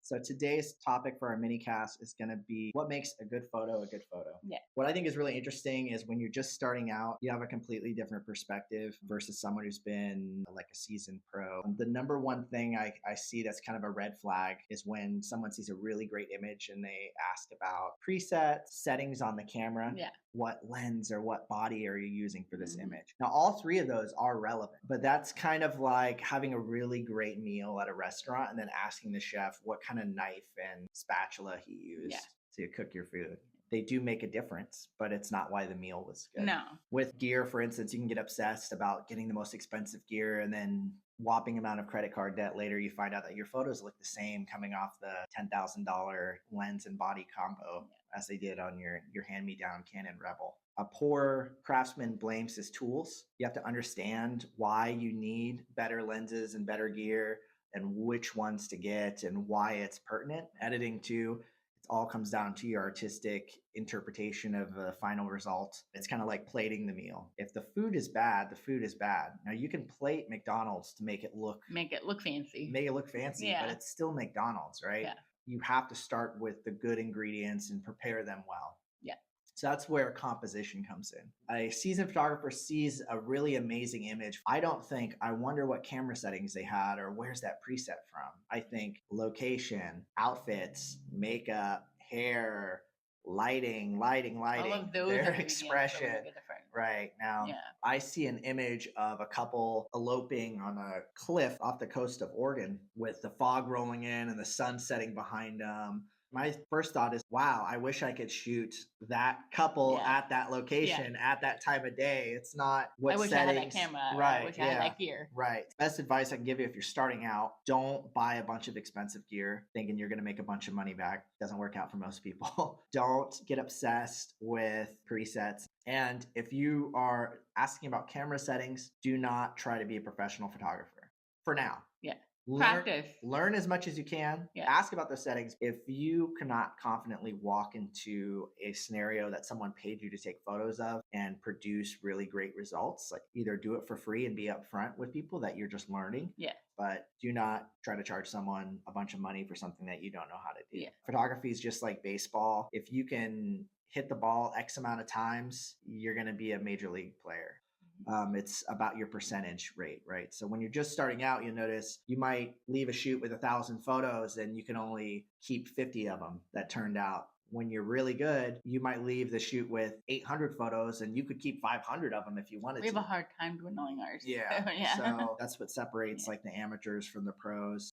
So today's topic for our mini cast is going to be what makes a good photo a good photo. Yeah. What I think is really interesting is when you're just starting out, you have a completely different perspective versus someone who's been like a seasoned pro. The number one thing I see that's kind of a red flag is when someone sees a really great image and they ask about presets, settings on the camera. Yeah. What lens or what body are you using for this image? Now, all three of those are relevant, but that's kind of like having a really great meal at a restaurant and then asking the chef what kind of knife and spatula he used to cook your food. They do make a difference, but it's not why the meal was good. No. With gear, for instance, you can get obsessed about getting the most expensive gear and then whopping amount of credit card debt later, you find out that your photos look the same coming off the $10,000 lens and body combo as they did on your hand-me-down Canon Rebel. A poor craftsman blames his tools. You have to understand why you need better lenses and better gear and which ones to get and why it's pertinent. Editing too, it all comes down to your artistic interpretation of the final result. It's kind of like plating the meal. If the food is bad, the food is bad. Now you can plate McDonald's to make it look fancy. But it's still McDonald's, right? Yeah. You have to start with the good ingredients and prepare them well. Yeah. So that's where composition comes in. A seasoned photographer sees a really amazing image. I wonder what camera settings they had or where's that preset from. I think location, outfits, makeup, hair, lighting, All of those their expression. Right. Now, I see an image of a couple eloping on a cliff off the coast of Oregon with the fog rolling in and the sun setting behind them. My first thought is, wow, I wish I could shoot that couple at that location at that time of day. It's not what settings. I had that camera. Right. I wish I had that gear. Right. Best advice I can give you if you're starting out, don't buy a bunch of expensive gear thinking you're going to make a bunch of money back. Doesn't work out for most people. Don't get obsessed with presets. And if you are asking about camera settings, do not try to be a professional photographer for now. Yeah. Learn as much as you can. Ask about the settings. If you cannot confidently walk into a scenario that someone paid you to take photos of and produce really great results, like either do it for free and be upfront with people that you're just learning. Yeah. But do not try to charge someone a bunch of money for something that you don't know how to do. Yeah. Photography is just like baseball. If you can hit the ball X amount of times, you're going to be a major league player. It's about your percentage rate, right? So when you're just starting out, you'll notice you might leave a shoot with 1,000 photos and you can only keep 50 of them that turned out. When you're really good, you might leave the shoot with 800 photos and you could keep 500 of them if you wanted to. We have a hard time dwindling ours. Yeah. So that's what separates like the amateurs from the pros.